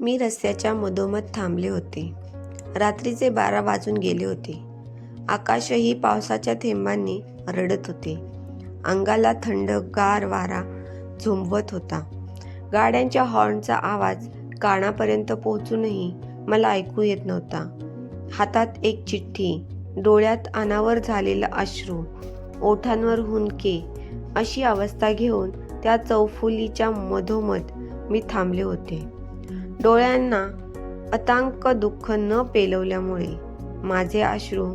मी रस्त्याच्या मधोमध थांबले होते. रात्रीचे 12 वाजून गेले होते. आकाशही पावसाच्या थेंबांनी रडत होते. अंगाला थंडगार वारा झुंबत होता. गाड्यांच्या हॉर्नचा आवाज कानापर्यंत पोहोचूनही मला ऐकू येत नव्हता. हातात एक चिठ्ठी, डोळ्यात अनावर झालेला अश्रू, ओठांवर हुंदके अशी अवस्था घेऊन त्या चौफुलीच्या मधोमध मी थांबले होते. डोळ्यांना अतांक दुःख न पेलवल्यामुळे माझे अश्रू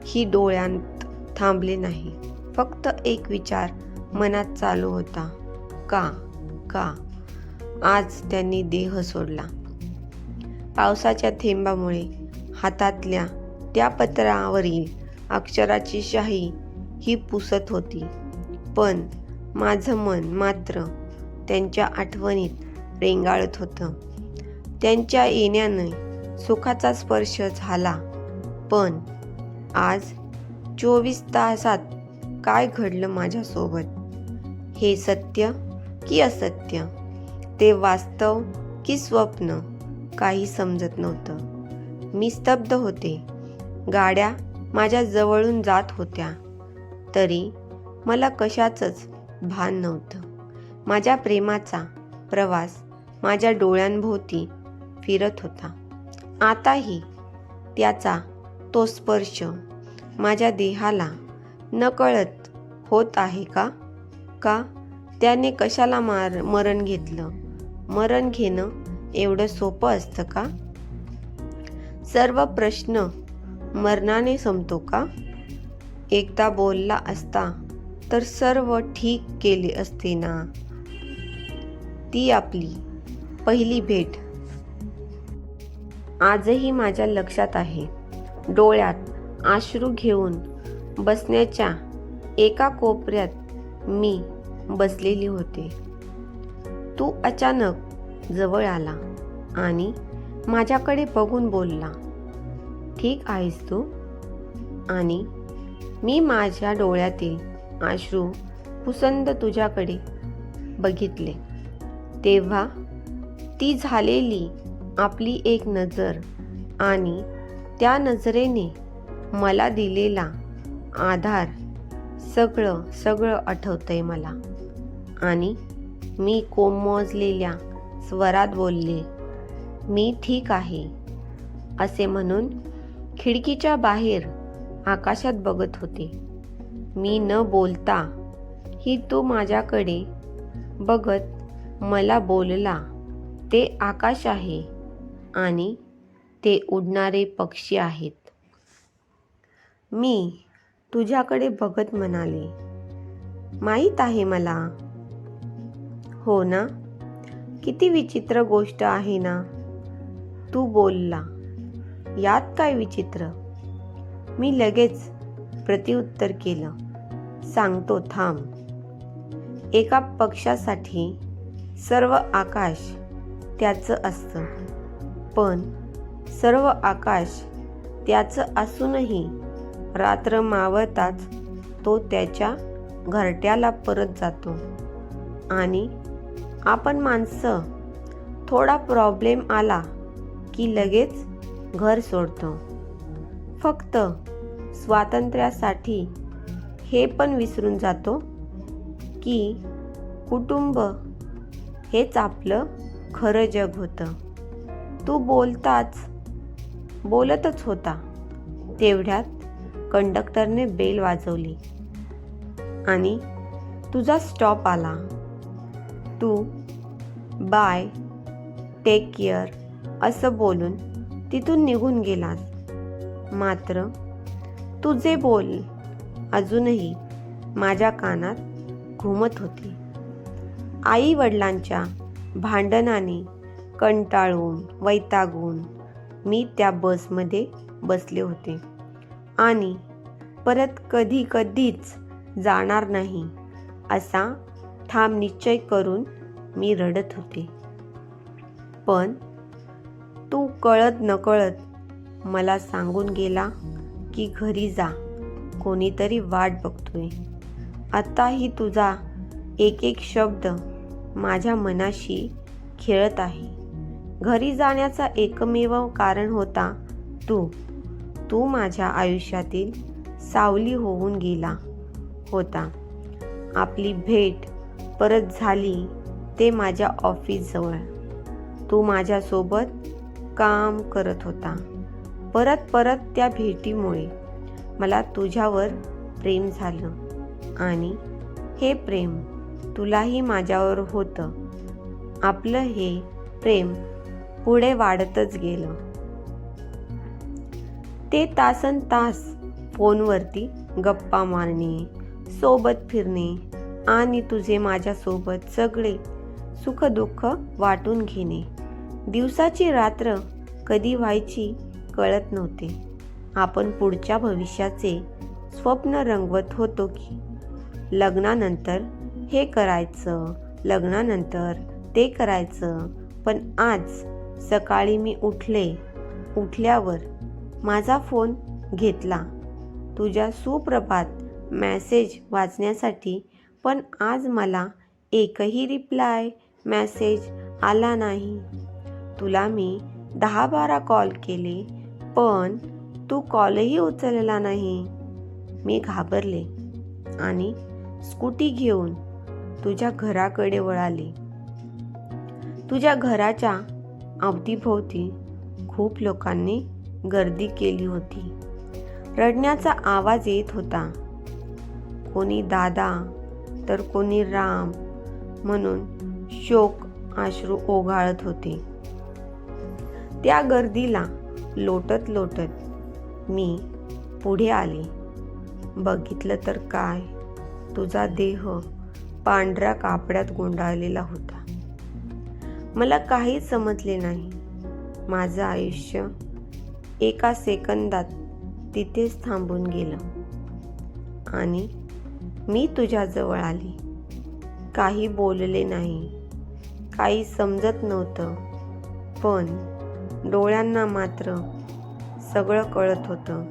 ही डोळ्यांत थांबले नाही. फक्त एक विचार मनात चालू होता, का आज त्यांनी देह सोडला. पावसाच्या थेंबामुळे हातातल्या त्या पत्रावरील अक्षराची शाई ही पुसत होती, पण माझं मन मात्र त्यांच्या आठवणीत रेंगाळत होतं. त्यांच्या येण्याने सुखाचा स्पर्श झाला, पण आज 24 तासात काय घडलं माझ्यासोबत? हे सत्य की असत्य? ते वास्तव की स्वप्न? काही समजत नव्हतं. मी स्तब्ध होते. गाड्या माझ्या जवळून जात होत्या, तरी मला कशाचंच भान नव्हतं. माझ्या प्रेमाचा प्रवास माझ्या डोळ्यांभोवती फिरत होता. आताही त्याचा तो स्पर्श माझ्या देहाला नकळत होत आहे का? त्याने कशाला मरण घेतलं? मरण घेणं एवढं सोपं असतं का? सर्व प्रश्न मरणाने संपतो का? एकदा बोलला असता तर सर्व ठीक केले असते ना. ती आपली पहिली भेट आजही माझ्या लक्षात आहे. डोळ्यात अश्रू घेऊन बसण्याच्या एका कोपऱ्यात मी बसलेली होते. तू अचानक जवळ आला आणि माझ्याकडे बघून बोलला, ठीक आहेस तू? आणि मी माझ्या डोळ्यातील अश्रू पुसंत तुझ्याकडे बघितले. तेव्हा ती झालेली आपली एक नजर आणि त्या नजरेने मला दिलेला आधार सगळं आठवतंय मला. आणि मी कोमजलेल्या स्वरात बोलले, मी ठीक आहे असे म्हणून खिडकीच्या बाहेर आकाशात बघत होते. मी न बोलता ही तू माझ्याकडे बघत मला बोलला, ते आकाश आहे आणि ते उडणारे पक्षी आहेत. मी तुझ्याकडे बघत म्हणाले, माहीत आहे मला. हो ना? किती विचित्र गोष्ट आहे ना? तू बोलला, यात काय विचित्र? मी लगेच प्रत्युत्तर केलं, सांगतो थांब. एका पक्षासाठी सर्व आकाश त्याचं असतं, पण सर्व आकाश त्याचं असूनही रात्र मावळताच तो त्याच्या घरट्याला परत जातो. आणि आपण माणसं थोडा प्रॉब्लेम आला की लगेच घर सोडतो, फक्त स्वातंत्र्यासाठी. हे पण विसरून जातो की कुटुंब हेच आपलं खरं जग होतं. तू बोलतच होता, तेवढ्यात कंडक्टरने बेल वाजवली आणि तुझा स्टॉप आला. तू बाय, टेक केअर असं बोलून तिथून निघून गेलास. मात्र तुझे बोल अजूनही माझ्या कानात घुमत होते. आई वडिलांच्या भांडणाने कंटाळून वैतागून मी त्या बसमध्ये बसले होते आणि परत कधीच जाणार नाही असा ठाम निश्चय करून मी रडत होते. पण तू कळत नकळत मला सांगून गेला की घरी जा, कोणीतरी वाट बघतोय. आताही तुझा एक शब्द माझ्या मनाशी खेळत आहे. घरी जाण्याचा एकमेव कारण होता तू माझ्या आयुष्यातील सावली होऊन गेला होता. आपली भेट परत झाली ते माझ्या ऑफिसजवळ. तू माझ्यासोबत काम करत होता. परत त्या भेटीमुळे मला तुझ्यावर प्रेम झालं आणि हे प्रेम तुलाही माझ्यावर होतं. आपलं हे प्रेम पुढे वाढतच गेलं. ते तासनतास फोनवरती गप्पा मारणे, सोबत फिरणे आणि तुझे माझ्यासोबत सगळे सुखदुःख वाटून घेणे. दिवसाची रात्र कधी व्हायची कळत नव्हते. आपण पुढच्या भविष्याचे स्वप्न रंगवत होतो की लग्नानंतर हे करायचं, लग्नानंतर ते करायचं. पण आज सकाळी मी उठल्यावर माझा फोन घेतला तुझ्या सुप्रभात मेसेज वाचण्यासाठी. पण आज मला एकही रिप्लाय मेसेज आला नाही. तुला मी 10-12 कॉल केले पण तू कॉलही उचलला नाही. मी घाबरले आणि स्कूटी घेऊन तुझ्या घराकडे वळाले. तुझ्या घराच्या अवतीभोवती खूप लोकांनी गर्दी केली होती. रडण्याचा आवाज येत होता. कोणी दादा तर कोणी राम म्हणून शोक अश्रू ओघाळत होते. त्या गर्दीला लोटत मी पुढे आले. बघितलं तर काय, तुझा देह पांढऱ्या कापड्यात गुंडाळलेला होता. मला काहीच समजले नाही. माझं आयुष्य एका सेकंदात तिथेच थांबून गेलं आणि मी तुझ्याजवळ आले. काही बोलले नाही, काही समजत नव्हतं, पण डोळ्यांना मात्र सगळं कळत होतं.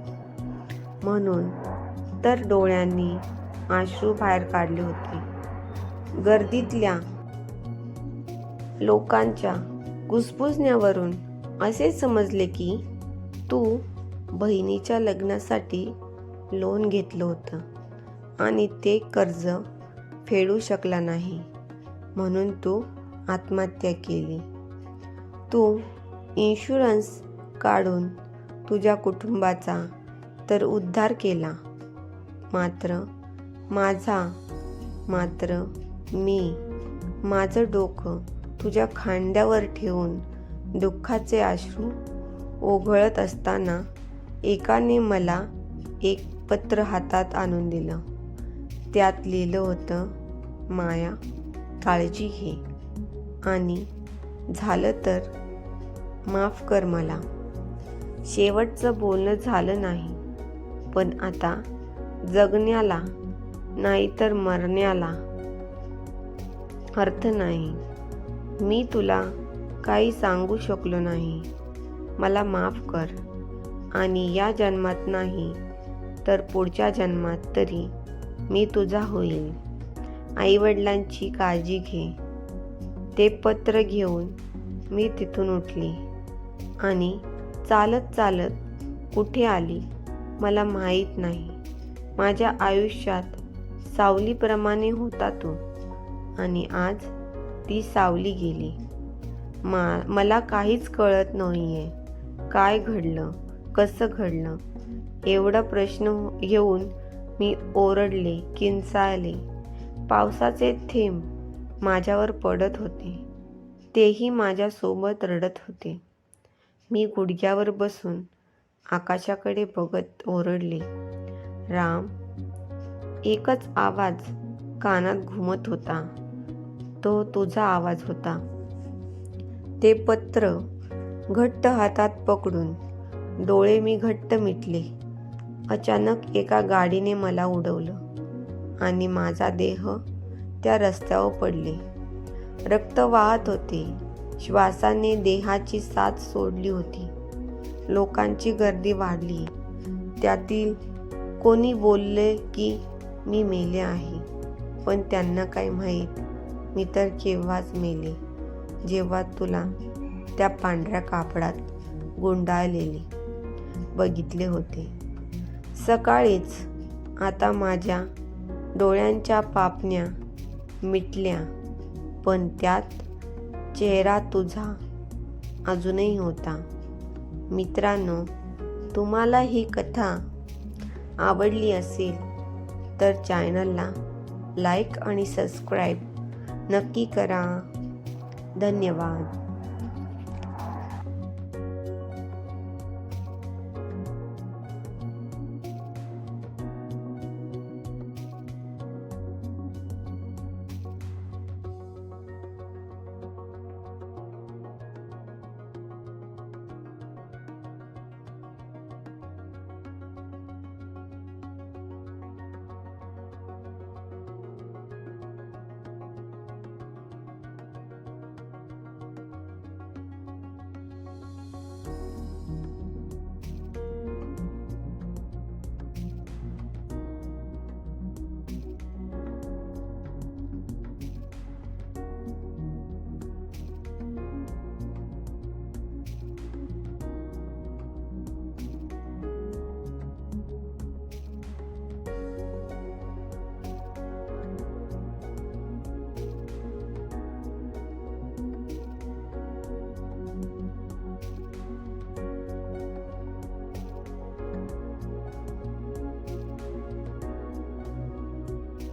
म्हणून तर डोळ्यांनी अश्रू बाहेर काढले होते. गर्दीतल्या लोकांच्या कुजबुजण्यावरून असे समजले की तू बहिणीच्या लग्नासाठी लोन घेतलं होतं आणि ते कर्ज फेडू शकला नाही म्हणून तू आत्महत्या केली. तू इन्शुरन्स काढून तुझ्या कुटुंबाचा तर उद्धार केला, मात्र मी माझं डोकं तुझ्या खांद्यावर ठेवून दुःखाचे अश्रू ओघळत असताना एकाने मला एक पत्र हातात आणून दिलं. त्यात लिहिलं होतं, माया, काळजी घे आणि झालं तर माफ कर मला. शेवटचं बोलणं झालं नाही, पण आता जगण्याला नाही तर मरण्याला अर्थ नाही. मी तुला काही सांगू शकलो नाही. मला माफ कर आणि या जन्मात नाही तर पुढच्या जन्मात तरी मी तुझा होईल. आईवडिलांची काळजी घे. ते पत्र घेऊन मी तिथून उठली आणि चालत कुठे आली मला माहीत नाही. माझ्या आयुष्यात सावलीप्रमाणे होता तू आणि आज ती सावली गेली. मला काहीच कळत नाहीये. काय घडलं, कसं घडलं? एवढा प्रश्न घेऊन मी ओरडले, किंचाळले. पावसाचे थेंब माझ्यावर पडत होते. तेही माझ्यासोबत रडत होते. मी गुडघ्यावर बसून आकाशाकडे बघत ओरडले, राम. एकच आवाज कानात घुमत होता. तो तुझा आवाज होता. ते पत्र घट्ट हातात पकडून डोळे मी घट्ट मिटले. अचानक एका गाडीने मला उडवलं आणि माझा देह त्या रस्त्यावर पडले. रक्त वाहत होते. श्वासाने देहाची साथ सोडली होती. लोकांची गर्दी वाढली. त्यातील कोणी बोलले की मी मेले आहे, पण त्यांना काय माहीत, मी तर केव्हाच मेले, जेव्हा तुला त्या पांढऱ्या कापडात गुंडाळलेले बघितले होते. सकाळीच आता माझ्या डोळ्यांच्या पापण्या मिटल्या, पण त्यात चेहरा तुझा अजूनही होता. मित्रांनो, तुम्हाला ही कथा आवडली असेल तर चॅनलला लाईक आणि सबस्क्राईब नक्की करा. धन्यवाद.